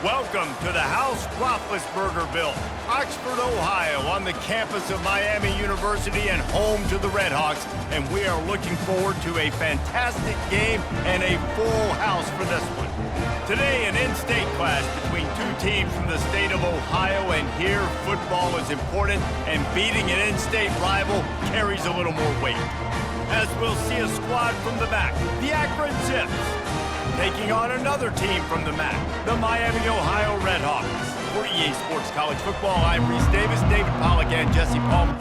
Welcome to the house Roethlisberger-built, Oxford, Ohio, on the campus of Miami University and home to the Redhawks. And we are looking forward to a fantastic game and a full house for this one. Today, an in-state clash between two teams from the state of Ohio, and here football is important, and beating an in-state rival carries a little more weight. As we'll see a squad from the MAC, the Akron Zips, taking on another team from the MAC, the Miami, Ohio Redhawks. For EA Sports College Football, I'm Reese Davis, David Pollack, and Jesse Palmer.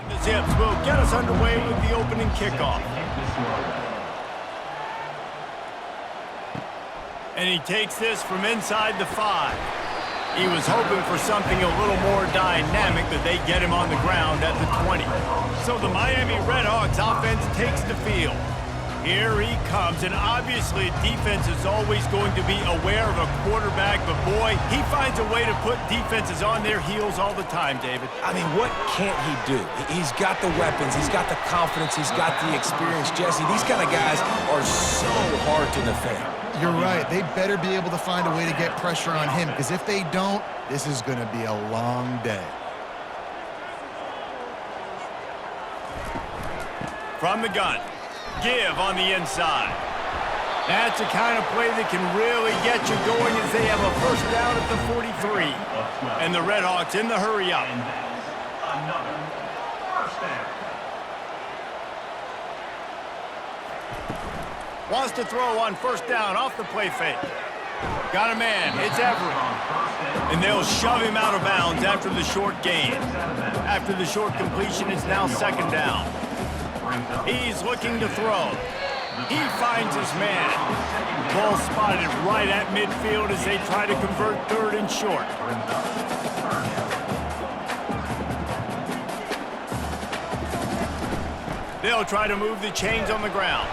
And the Zips will get us underway with the opening kickoff. And he takes this from inside the 5. He was hoping for something a little more dynamic, but they get him on the ground at the 20. So the Miami Redhawks offense takes the field. Here he comes, and obviously defense is always going to be aware of a quarterback, but boy, he finds a way to put defenses on their heels all the time, David. I mean, what can't he do? He's got the weapons, he's got the confidence, he's got the experience. Jesse, these kind of guys are so hard to defend. You're right. They better be able to find a way to get pressure on him, because if they don't, this is going to be a long day. From the gun, give on the inside. That's the kind of play that can really get you going as they have a first down at the 43. And the Redhawks in the hurry up. Another first down. Wants to throw on first down off the play fake. Got a man. It's Everett. And they'll shove him out of bounds after the short gain. After the short completion, it's now second down. He's looking to throw. He finds his man. Ball spotted right at midfield as they try to convert third and short. They'll try to move the chains on the ground.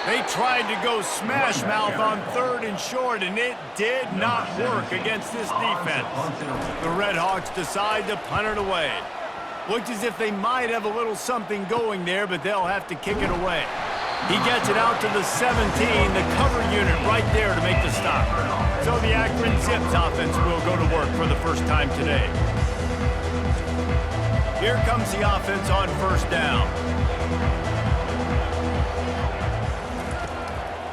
They tried to go smash mouth on third and short, and it did not work against this defense. The Redhawks decide to punt it away. Looked as if they might have a little something going there, but they'll have to kick it away. He gets it out to the 17, the cover unit right there to make the stop. So the Akron Zips offense will go to work for the first time today. Here comes the offense on first down.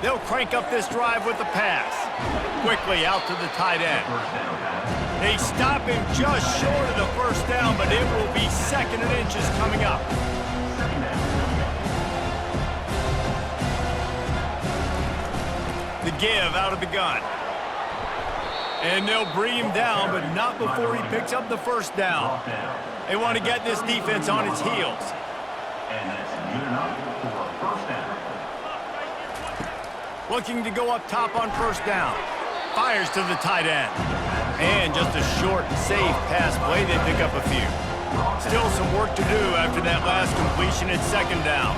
They'll crank up this drive with the pass. Quickly out to the tight end. They stop him just short of the first down, but it will be second and inches coming up. The give out of the gun. And they'll bring him down, but not before he picks up the first down. They want to get this defense on its heels. And that's good enough for a first down. Looking to go up top on first down. Fires to the tight end. And just a short, safe pass play. They pick up a few. Still some work to do after that last completion at second down.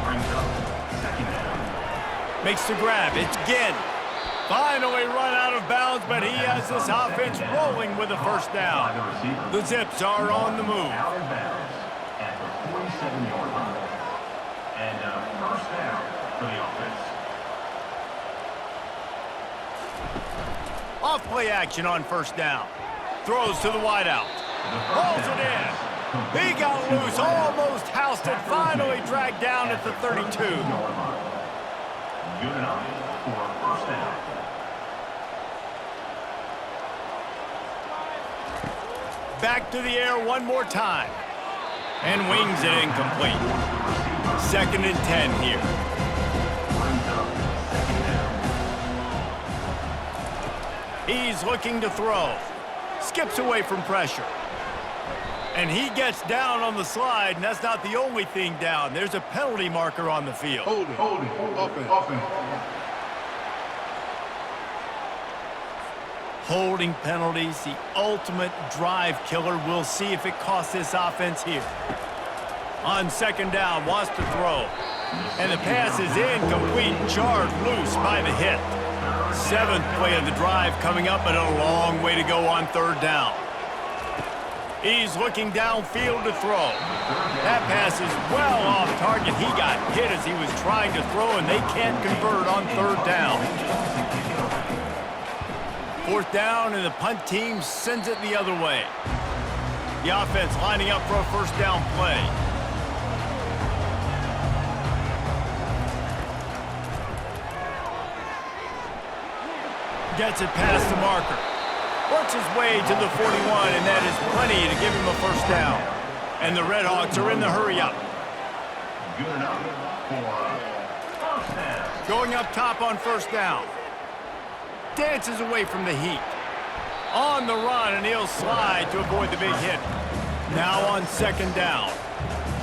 Makes the grab. It's Ginn. Finally run out of bounds, but he has this offense rolling with a first down. The Zips are on the move. Out of bounds at the 47-yard line. And a first down for the offense. Off play action on first down. Throws to the wideout. Rolls it in. He got loose, almost housed it, finally dragged down at the 32. Good enough for a first down. Back to the air one more time. And wings it incomplete. Second and 10 here. He's looking to throw. Skips away from pressure. And he gets down on the slide, and that's not the only thing down. There's a penalty marker on the field. Holding, offense. Holding penalties, the ultimate drive killer. We'll see if it costs this offense here. On second down, wants to throw. And the pass is incomplete, jarred loose by the hit. Seventh play of the drive coming up, but a long way to go on third down. He's looking downfield to throw. That pass is well off target. He got hit as he was trying to throw, and they can't convert on third down. Fourth down, and the punt team sends it the other way. The offense lining up for a first down play. Gets it past the marker. Works his way to the 41, and that is plenty to give him a first down. And the Red Hawks are in the hurry-up. Good enough for first down. Going up top on first down. Dances away from the heat. On the run, and he'll slide to avoid the big hit. Now on second down.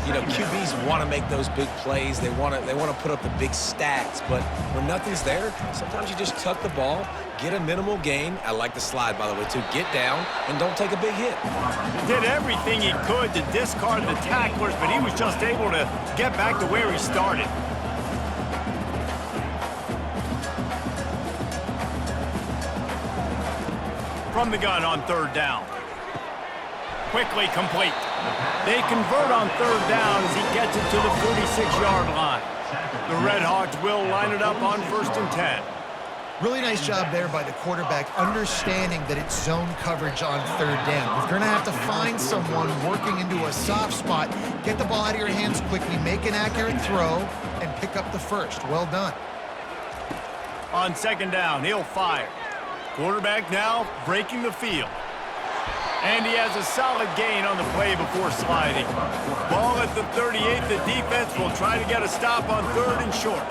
You know, QBs want to make those big plays. They want to put up the big stats. But when nothing's there, sometimes you just tuck the ball, get a minimal gain. I like the slide, by the way, too. Get down and don't take a big hit. Did everything he could to discard the tacklers, but he was just able to get back to where he started. From the gun on third down. Quickly complete. They convert on third down as he gets it to the 46-yard line. The Red Hawks will line it up on 1st and 10. Really nice job there by the quarterback, understanding that it's zone coverage on third down. If you're going to have to find someone working into a soft spot, get the ball out of your hands quickly, make an accurate throw, and pick up the first. Well done. On second down, he'll fire. Quarterback now breaking the field. And he has a solid gain on the play before sliding. Ball at the 38. The defense will try to get a stop on third and short.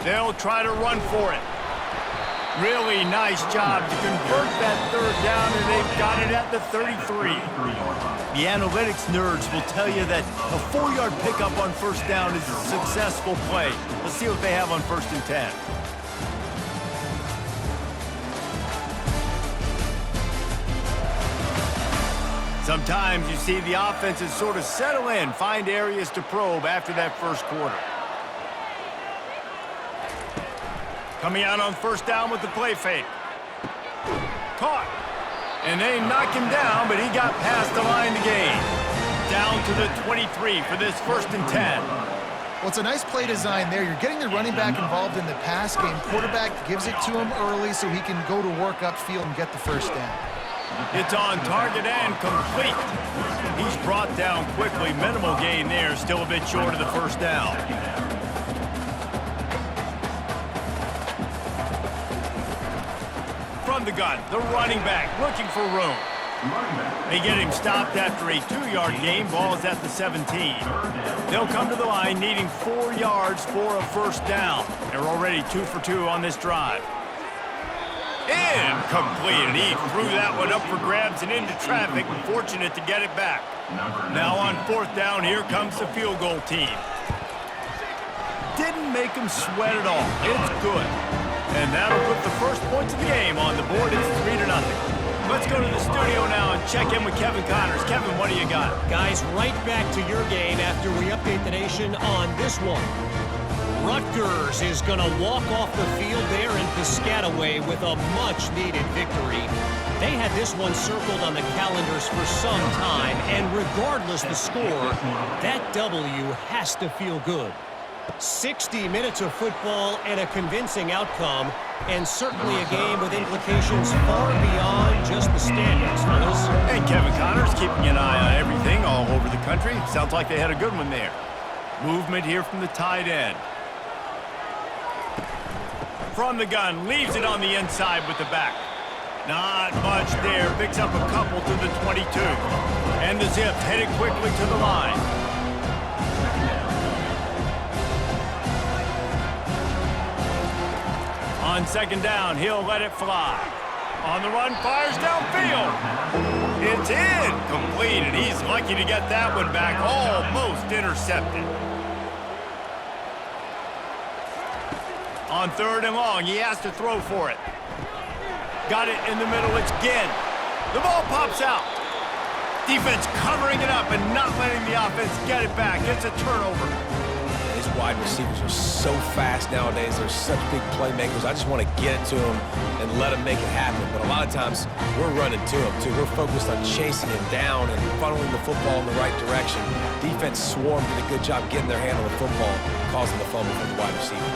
They'll try to run for it. Really nice job to convert that third down, and they've got it at the 33. The analytics nerds will tell you that a 4-yard pickup on first down is a successful play. Let's see what they have on 1st and 10. Sometimes you see the offenses sort of settle in, find areas to probe after that first quarter. Coming out on first down with the play fake. Caught. And they knock him down, but he got past the line to gain. Down to the 23 for this 1st and 10. Well, it's a nice play design there. You're getting the running back involved in the pass game. Quarterback gives it to him early so he can go to work upfield and get the first down. It's on target and complete. He's brought down quickly. Minimal gain there. Still a bit short of the first down. From the gun, the running back looking for room. They get him stopped after a 2-yard gain. Ball is at the 17. They'll come to the line needing 4 yards for a first down. They're already 2 for 2 on this drive. Incomplete. He threw that one up for grabs and into traffic. Fortunate to get it back. Now on 4th down, here comes the field goal team. Didn't make him sweat at all. It's good. And that'll put the first points of the game on the board. It's 3-0. Let's go to the studio now and check in with Kevin Connors. Kevin, what do you got? Guys, right back to your game after we update the nation on this one. Rutgers is going to walk off the field there in Piscataway with a much-needed victory. They had this one circled on the calendars for some time, and regardless the score, that W has to feel good. 60 minutes of football and a convincing outcome, and certainly a game with implications far beyond just the standings, fellas. And Kevin Connors keeping an eye on everything all over the country. Sounds like they had a good one there. Movement here from the tight end. From the gun, leaves it on the inside with the back. Not much there, picks up a couple to the 22. And the Zips headed quickly to the line. On second down, he'll let it fly. On the run, fires downfield. It's incomplete, and he's lucky to get that one back. Almost intercepted. On 3rd and long, he has to throw for it. Got it in the middle, it's Ginn. The ball pops out. Defense covering it up and not letting the offense get it back. It's a turnover. They These wide receivers are so fast nowadays. They're such big playmakers. I just want to get it to them and let them make it happen. But a lot of times, we're running to them, too. We're focused on chasing him down and funneling the football in the right direction. Defense swarmed, did a good job getting their hand on the football, causing the fumble for the wide receiver.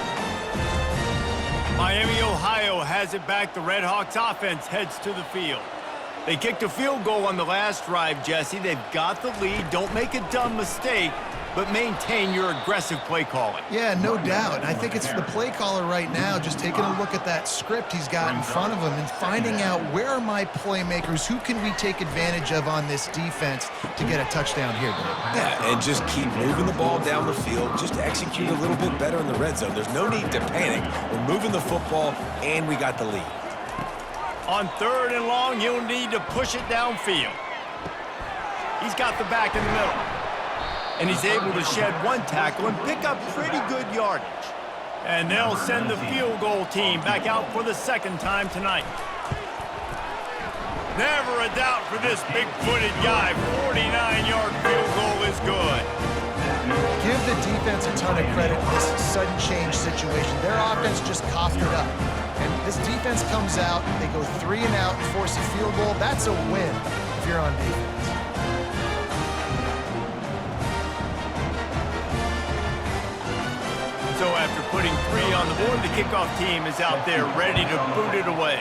Miami, Ohio has it back. The Red Hawks offense heads to the field. They kicked a field goal on the last drive, Jesse. They've got the lead. Don't make a dumb mistake, but maintain your aggressive play calling. Yeah, no doubt. And I think it's the play caller right now just taking a look at that script he's got in front of him and finding out where are my playmakers, who can we take advantage of on this defense to get a touchdown here, Dave. Yeah, and just keep moving the ball down the field. Just execute a little bit better in the red zone. There's no need to panic. We're moving the football, and we got the lead. On 3rd and long, you'll need to push it downfield. He's got the back in the middle. And he's able to shed one tackle and pick up pretty good yardage. And they'll send the field goal team back out for the 2nd time tonight. Never a doubt for this big-footed guy. 49-yard field goal is good. Give the defense a ton of credit in this sudden change situation. Their offense just coughed it up. And this defense comes out, they go 3 and out, force a field goal. That's a win if you're on defense. So after putting 3 on the board, the kickoff team is out there ready to boot it away.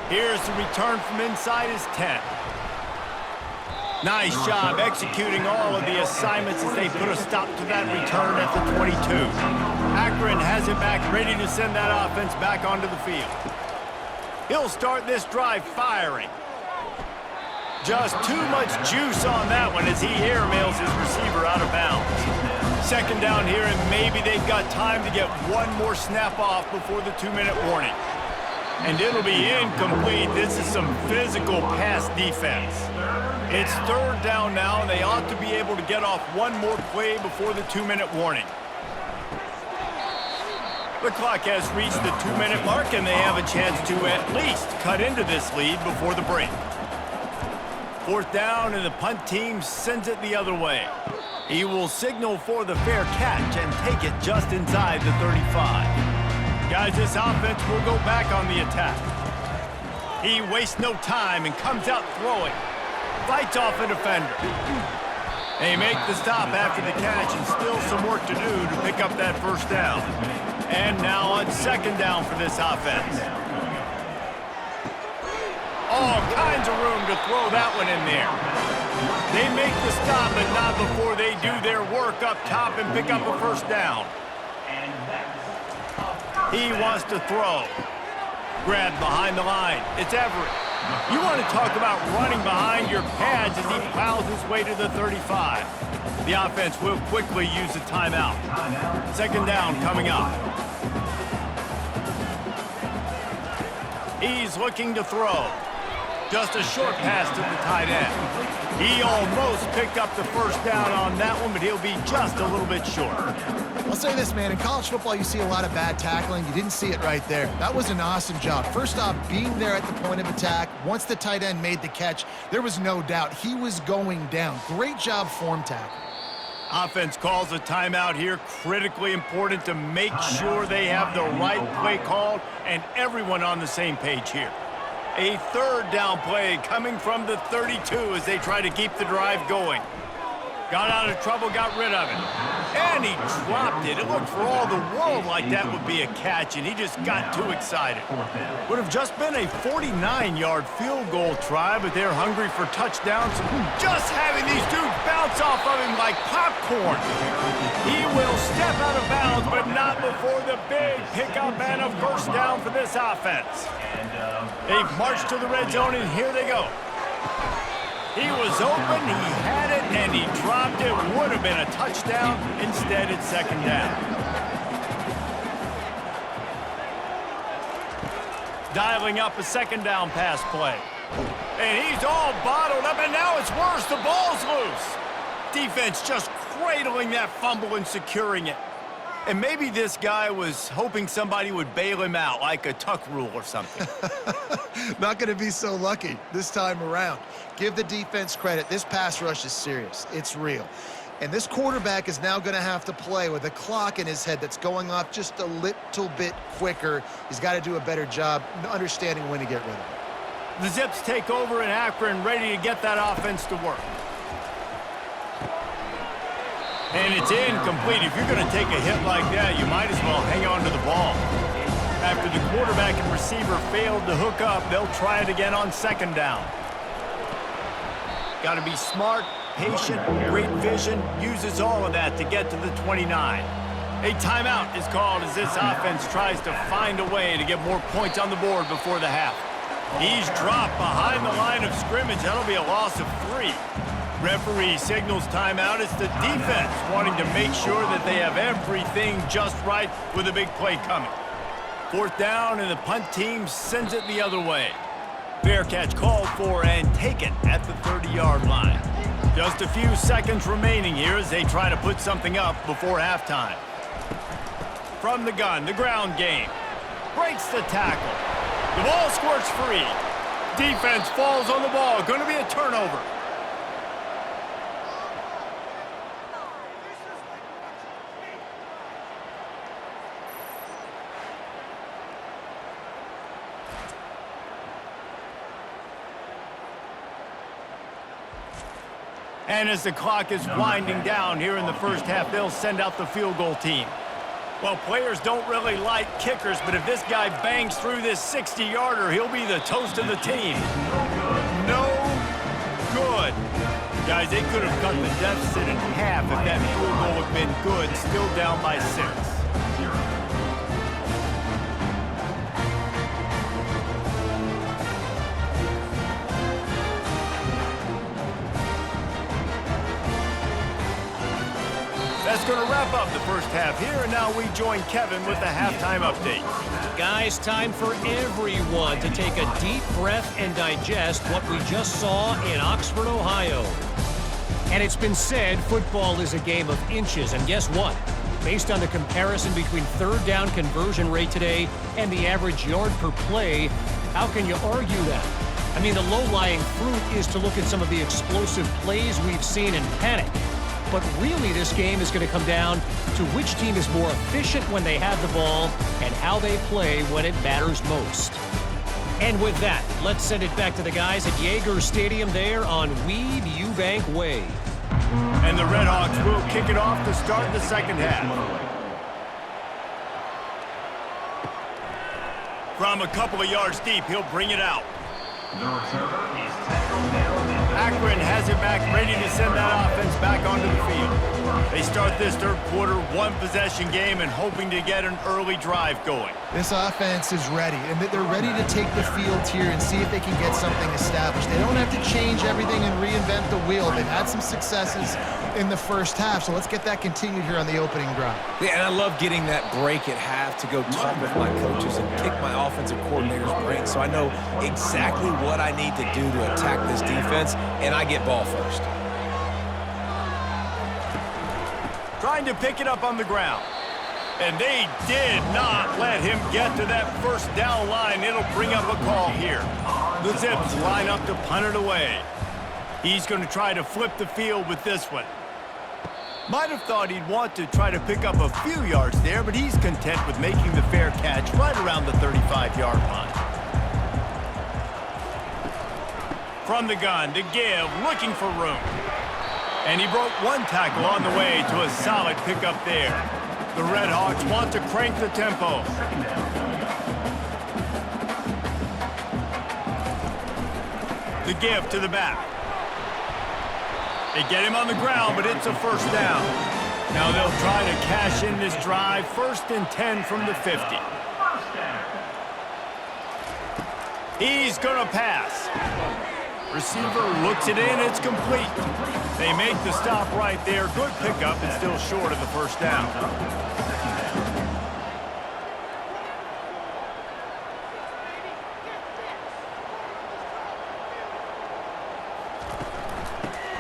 Here's the return from inside his 10. Nice job executing all of the assignments as they put a stop to that return at the 22. Akron has it back, ready to send that offense back onto the field. He'll start this drive firing. Just too much juice on that one as he airmails his receiver out of bounds. 2nd down here, and maybe they've got time to get one more snap off before the 2-minute warning. And it'll be incomplete. This is some physical pass defense. It's 3rd down now, and they ought to be able to get off one more play before the 2-minute warning. The clock has reached the 2-minute mark, and they have a chance to at least cut into this lead before the break. 4th down, and the punt team sends it the other way. He will signal for the fair catch and take it just inside the 35. Guys, this offense will go back on the attack. He wastes no time and comes out throwing. Fights off a defender. They make the stop after the catch, and still some work to do to pick up that 1st down. And now on 2nd down for this offense. All kinds of room to throw that one in there. They make the stop, but not before they do their work up top and pick up a 1st down. He wants to throw. Grabbed behind the line. It's Everett. You want to talk about running behind your pads as he plows his way to the 35. The offense will quickly use a timeout. 2nd down coming up. He's looking to throw. Just a short pass to the tight end. He almost picked up the 1st down on that one, but he'll be just a little bit short. I'll say this, man. In college football, you see a lot of bad tackling. You didn't see it right there. That was an awesome job. First off, being there at the point of attack. Once the tight end made the catch, there was no doubt he was going down. Great job form tackle. Offense calls a timeout here. Critically important to make sure they have the right play called and everyone on the same page here. A 3rd down play coming from the 32 as they try to keep the drive going. Got out of trouble, got rid of it. And he dropped it. It looked for all the world like that would be a catch, and he just got too excited. Would have just been a 49-yard field goal try, but they're hungry for touchdowns. Just having these dudes bounce off of him like popcorn. He will step out of bounds, but not before the big pickup and a 1st down for this offense. They've marched to the red zone, and here they go. He was open, he had it, and he dropped it. Would have been a touchdown. Instead, it's 2nd down. Dialing up a 2nd down pass play. And he's all bottled up, and now it's worse. The ball's loose. Defense just cradling that fumble and securing it. And maybe this guy was hoping somebody would bail him out, like a tuck rule or something. Not going to be so lucky this time around. Give the defense credit. This pass rush is serious. It's real. And this quarterback is now going to have to play with a clock in his head that's going off just a little bit quicker. He's got to do a better job understanding when to get rid of it. The Zips take over in Akron, ready to get that offense to work. And it's incomplete. If you're going to take a hit like that, you might as well hang on to the ball. After the quarterback and receiver failed to hook up, they'll try it again on second down. Got to be smart, patient, great vision, uses all of that to get to the 29. A timeout is called as this offense tries to find a way to get more points on the board before the half. He's dropped behind the line of scrimmage. That'll be a loss of 3. Referee signals timeout. It's the defense wanting to make sure that they have everything just right with a big play coming. 4th down, and the punt team sends it the other way. Fair catch called for and taken at the 30-yard line. Just a few seconds remaining here as they try to put something up before halftime. From the gun, the ground game. Breaks the tackle. The ball squirts free. Defense falls on the ball. Going to be a turnover. And as the clock is winding down here in the first half, they'll send out the field goal team. Well, players don't really like kickers, but if this guy bangs through this 60-yarder, he'll be the toast of the team. No good. Guys, they could have cut the deficit in half if that field goal had been good, still down by 6. That's going to wrap up the first half here, and now we join Kevin with the halftime update. Guys, time for everyone to take a deep breath and digest what we just saw in Oxford, Ohio. And it's been said football is a game of inches, and guess what? Based on the comparison between third down conversion rate today and the average yard per play, how can you argue that? I mean, the low-lying fruit is to look at some of the explosive plays we've seen in panic. But really, this game is going to come down to which team is more efficient when they have the ball and how they play when it matters most. And with that, let's send it back to the guys at Yager Stadium there on Weed Eubank Way. And the Redhawks will kick it off to start the second half. From a couple of yards deep, he'll bring it out. The returner is tackled down. Akron has it back, ready to send that offense back onto the field. They start this third quarter one-possession game and hoping to get an early drive going. This offense is ready, and they're ready to take the field here and see if they can get something established. They don't have to change everything and reinvent the wheel. They've had some successes in the first half, so let's get that continued here on the opening drive. Yeah, and I love getting that break at half to go talk with my coaches and pick my offensive coordinator's brain so I know exactly what I need to do to attack this defense, and I get ball first. Trying to pick it up on the ground. And they did not let him get to that first down line. It'll bring up a call here. The Zips line up to punt it away. He's going to try to flip the field with this one. Might have thought he'd want to try to pick up a few yards there, but he's content with making the fair catch right around the 35-yard line. From the gun to give, looking for room. And he broke one tackle on the way to a solid pickup there. The Redhawks want to crank the tempo. The give to the back. They get him on the ground, but it's a first down. Now they'll try to cash in this drive. 1st and 10 from the 50. He's going to pass. Receiver looks it in. It's complete. They make the stop right there. Good pickup and still short of the first down.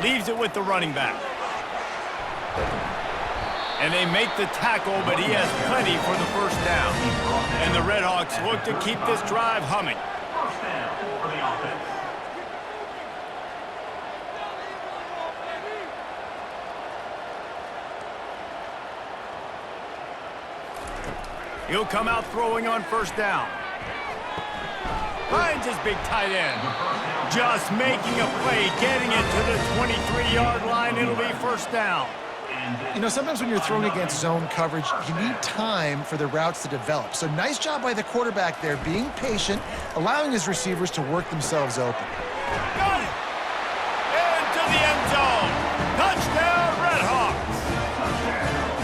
Leaves it with the running back. And they make the tackle, but he has plenty for the first down. And the Redhawks look to keep this drive humming. First down for the offense. He'll come out throwing on first down. Finds his big tight end. Just making a play, getting it to the 23-yard line. It'll be first down. You know, sometimes when you're throwing against zone coverage, you need time for the routes to develop. So nice job by the quarterback there, being patient, allowing his receivers to work themselves open. Got it! Into the end zone. Touchdown, Redhawks!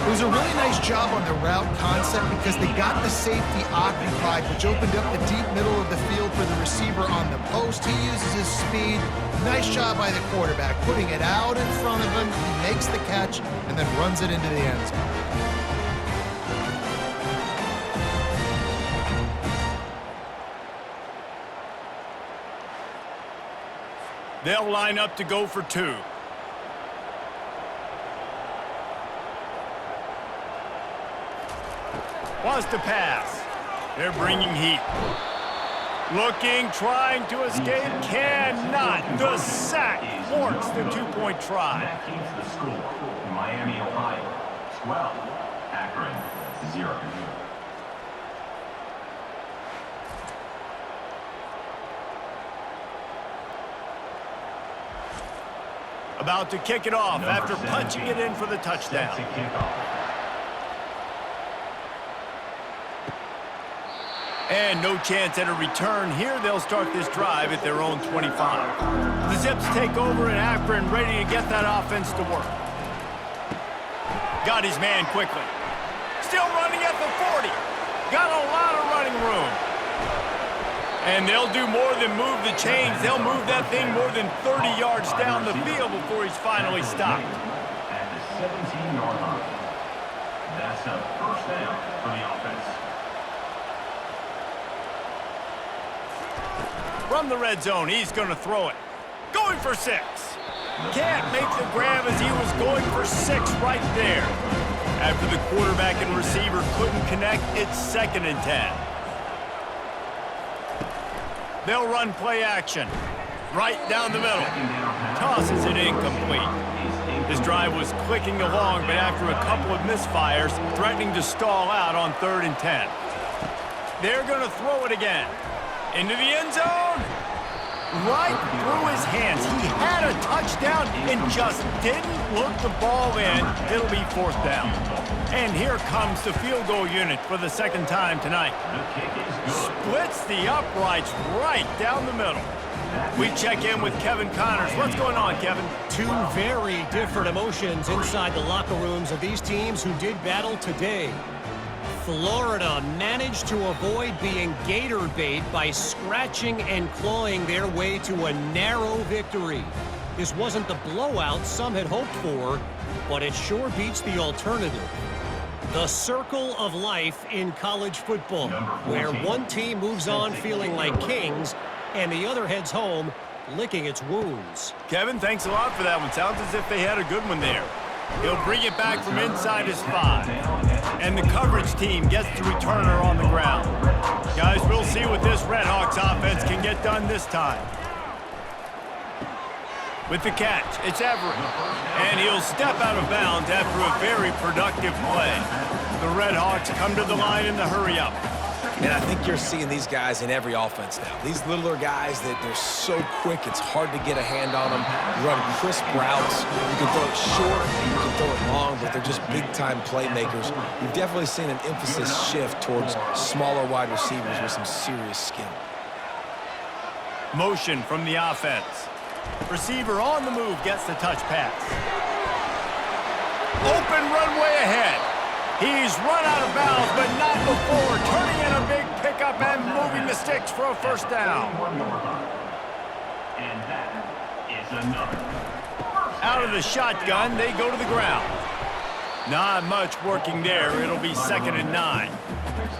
It was a really nice job on the route concept because they got the safety occupied, which opened up the deep middle of the field for the receiver on the post. He uses his speed. Nice job by the quarterback, putting it out in front of him. He makes the catch and then runs it into the end zone. They'll line up to go for two. Wants to pass. They're bringing heat. Looking, trying to escape, cannot. The sack thwarts the two-point try. That keeps the score. Miami, Ohio, 12. Akron, 0. About to kick it off after punching it in for the touchdown. And no chance at a return here. They'll start this drive at their own 25. The Zips take over in Akron, ready to get that offense to work. Got his man quickly. Still running at the 40. Got a lot of running room. And they'll do more than move the chains. They'll move that thing more than 30 yards down the field before he's finally stopped. At the 17-yard line. That's a first down for the offense. From the red zone, he's going to throw it. Going for 6. Can't make the grab as he was going for 6 right there. After the quarterback and receiver couldn't connect, it's 2nd and 10. They'll run play action. Right down the middle. Tosses it incomplete. His drive was clicking along, but after a couple of misfires, threatening to stall out on 3rd and 10. They're going to throw it again. Into the end zone. Right through his hands. He had a touchdown and just didn't look the ball in. It'll be 4th down. And here comes the field goal unit for the 2nd time tonight. Splits the uprights right down the middle. We check in with Kevin Connors. What's going on, Kevin? Two very different emotions inside the locker rooms of these teams who did battle today. Florida managed to avoid being gator bait by scratching and clawing their way to a narrow victory. This wasn't the blowout some had hoped for, but it sure beats the alternative. The circle of life in college football, where one team moves on feeling like kings and the other heads home licking its wounds. Kevin, thanks a lot for that one. Sounds as if they had a good one there. He'll bring it back from inside his 5. And the coverage team gets the returner on the ground. Guys, we'll see what this Redhawks offense can get done this time. With the catch, it's Everett. And he'll step out of bounds after a very productive play. The Redhawks come to the line in the hurry-up. And I think you're seeing these guys in every offense now. These littler guys that they're so quick, it's hard to get a hand on them. You run crisp routes. You can throw it short, you can throw it long, but they're just big-time playmakers. You've definitely seen an emphasis shift towards smaller wide receivers with some serious skill. Motion from the offense. Receiver on the move gets the touch pass. Open runway ahead. He's run out of bounds, but not before turning in a big pickup and moving the sticks for a first down. And that is another. Out of the shotgun, they go to the ground. Not much working there. It'll be 2nd and 9.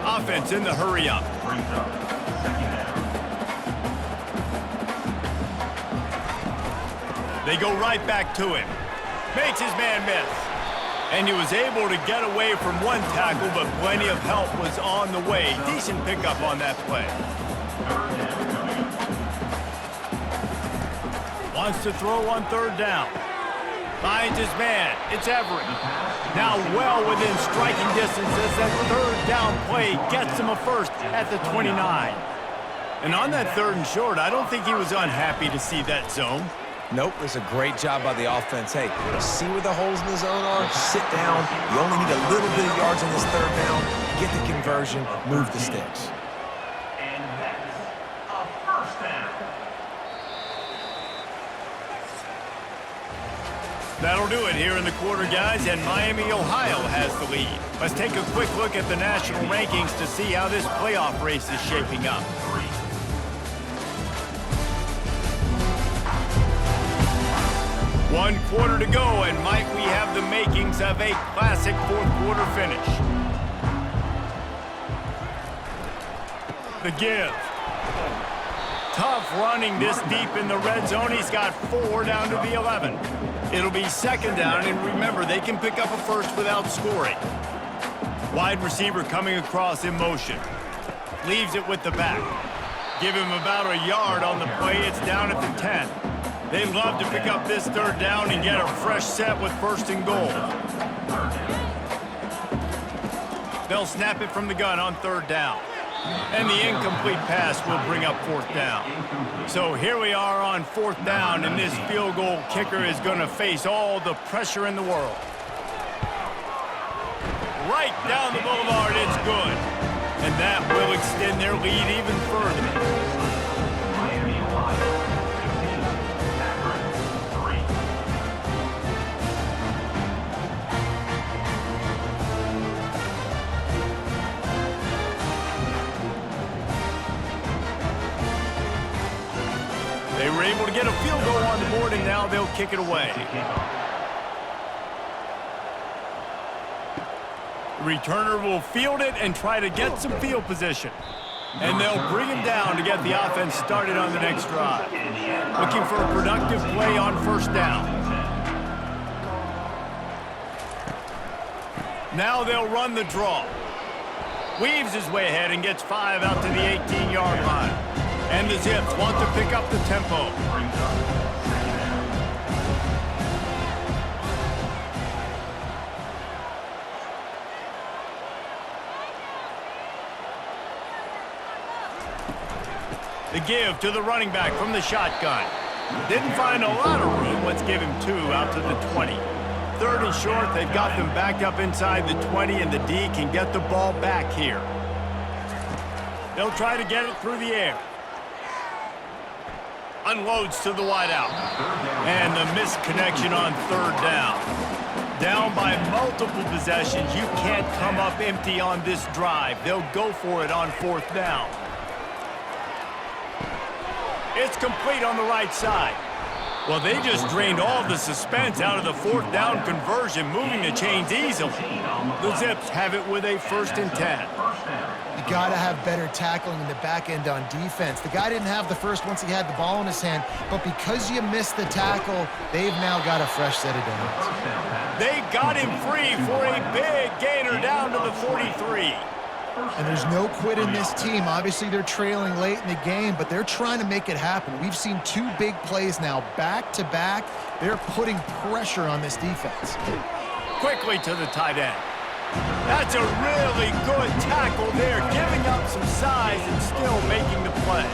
Offense in the hurry-up. Brings up 2nd down. They go right back to him. Makes his man miss. And he was able to get away from one tackle, but plenty of help was on the way. Decent pickup on that play. Wants to throw on 3rd down. Finds his man. It's Everett. Now well within striking distance as that third down play gets him a first at the 29. And on that 3rd and short, I don't think he was unhappy to see that zone. Nope, it's a great job by the offense. Hey, see where the holes in the zone are? Sit down. You only need a little bit of yards on this 3rd down. Get the conversion, move the sticks. And that's a first down. That'll do it here in the quarter, guys, and Miami, Ohio has the lead. Let's take a quick look at the national rankings to see how this playoff race is shaping up. One quarter to go, and might we have the makings of a classic 4th quarter finish. The give. Tough running this deep in the red zone. He's got 4 down to the 11. It'll be 2nd down, and remember, they can pick up a first without scoring. Wide receiver coming across in motion. Leaves it with the back. Give him about a yard on the play. It's down at the 10. They'd love to pick up this 3rd down and get a fresh set with 1st and goal. They'll snap it from the gun on 3rd down. And the incomplete pass will bring up 4th down. So here we are on 4th down, and this field goal kicker is going to face all the pressure in the world. Right down the boulevard, it's good. And that will extend their lead even further. Miami, Ohio, 15. Akron, 3. They were able to get a field goal on the board, and now they'll kick it away. The returner will field it and try to get some field position. And they'll bring him down to get the offense started on the next drive. Looking for a productive play on 1st down. Now they'll run the draw. Weaves his way ahead and gets 5 out to the 18-yard line. And the Zips want to pick up the tempo. The give to the running back from the shotgun. Didn't find a lot of room. Let's give him 2 out to the 20. 3rd and short, they've got them backed up inside the 20, and the D can get the ball back here. They'll try to get it through the air. Unloads to the wideout. And the missed connection on 3rd down. Down by multiple possessions. You can't come up empty on this drive. They'll go for it on 4th down. It's complete on the right side. Well, they just drained all the suspense out of the 4th down conversion, moving the chains easily. The Zips have it with a 1st and 10. You got to have better tackling in the back end on defense. The guy didn't have the first once he had the ball in his hand, but because you missed the tackle, they've now got a fresh set of downs. They got him free for a big gainer down to the 43. And there's no quit in this team. Obviously, they're trailing late in the game, but they're trying to make it happen. We've seen 2 big plays now, back-to-back. They're putting pressure on this defense. Quickly to the tight end. That's a really good tackle there, giving up some size and still making the play.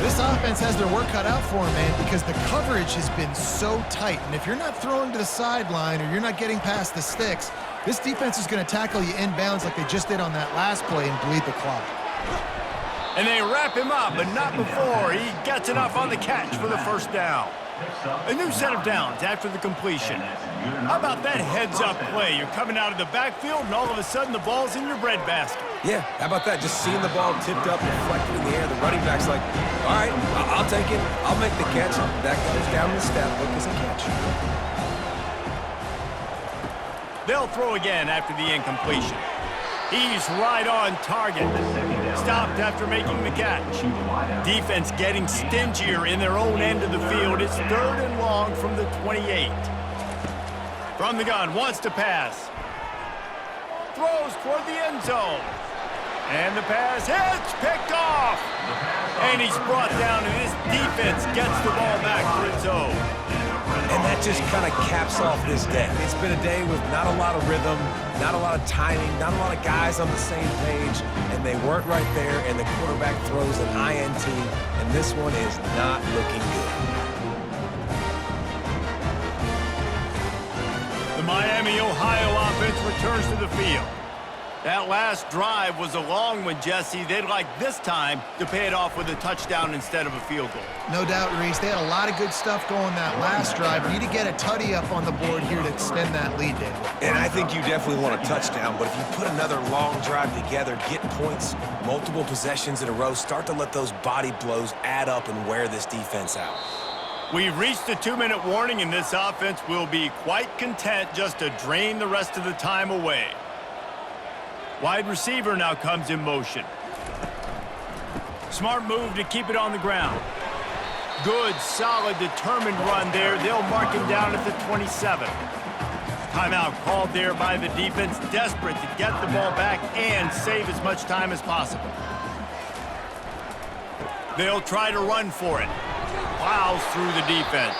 This offense has their work cut out for them, man, because the coverage has been so tight. And if you're not throwing to the sideline or you're not getting past the sticks, this defense is going to tackle you inbounds like they just did on that last play and bleed the clock. And they wrap him up, but not before he gets enough on the catch for the 1st down. A new set of downs after the completion. How about that heads-up play? You're coming out of the backfield, and all of a sudden the ball's in your breadbasket. Yeah, how about that? Just seeing the ball tipped up, reflected in the air. The running back's like, all right, I'll take it. I'll make the catch. That goes down the stat book as a catch. They'll throw again after the incompletion. He's right on target. Stopped after making the catch. Defense getting stingier in their own end of the field. It's 3rd and long from the 28. From the gun, wants to pass. Throws toward the end zone. And the pass hits, picked off. And he's brought down, and his defense gets the ball back for its own. And that just kind of caps off this day. It's been a day with not a lot of rhythm, not a lot of timing, not a lot of guys on the same page, and they weren't right there, and the quarterback throws an INT, and this one is not looking good. The Miami, Ohio offense returns to the field. That last drive was a long one, Jesse. They'd like this time to pay it off with a touchdown instead of a field goal. No doubt, Reese. They had a lot of good stuff going that last drive. Need to get a tutty up on the board here to extend that lead, David. And I think you definitely want a touchdown, but if you put another long drive together, get points, multiple possessions in a row, start to let those body blows add up and wear this defense out. We've reached the 2-minute warning, and this offense will be quite content just to drain the rest of the time away. Wide receiver now comes in motion. Smart move to keep it on the ground. Good, solid, determined run there. They'll mark him down at the 27. Timeout called there by the defense, desperate to get the ball back and save as much time as possible. They'll try to run for it. Plows through the defense.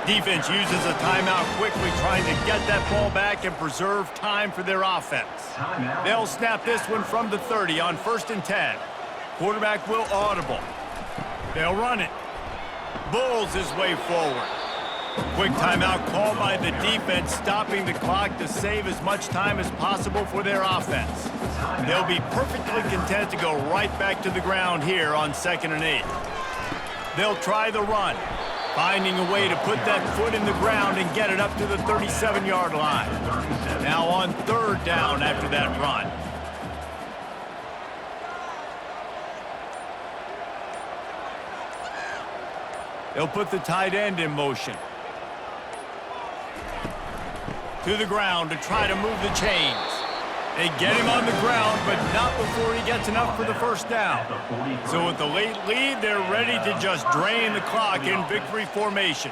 Defense uses a timeout quickly, trying to get that ball back and preserve time for their offense. They'll snap this one from the 30 on 1st and 10. Quarterback will audible. They'll run it. Bulls his way forward. Quick timeout called by the defense, stopping the clock to save as much time as possible for their offense. They'll be perfectly content to go right back to the ground here on 2nd and 8. They'll try the run, finding a way to put that foot in the ground and get it up to the 37-yard line. Now on 3rd down after that run. They'll put the tight end in motion. To the ground to try to move the chains. They get him on the ground, but not before he gets enough for the 1st down. So with the late lead, they're ready to just drain the clock in victory formation.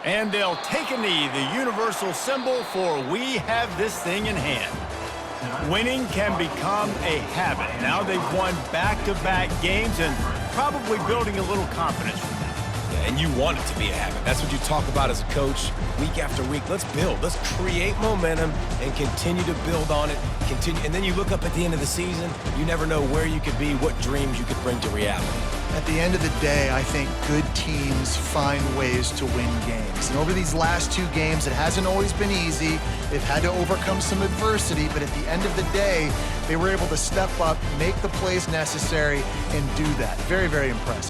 And they'll take a knee, the universal symbol for we have this thing in hand. Winning can become a habit. Now they've won back-to-back games and probably building a little confidence from that. And you want it to be a habit. That's what you talk about as a coach week after week. Let's build. Let's create momentum and continue to build on it. And then you look up at the end of the season, you never know where you could be, what dreams you could bring to reality. At the end of the day, I think good teams find ways to win games. And over these last 2 games, it hasn't always been easy. They've had to overcome some adversity, but at the end of the day, they were able to step up, make the plays necessary, and do that. Very, very impressive.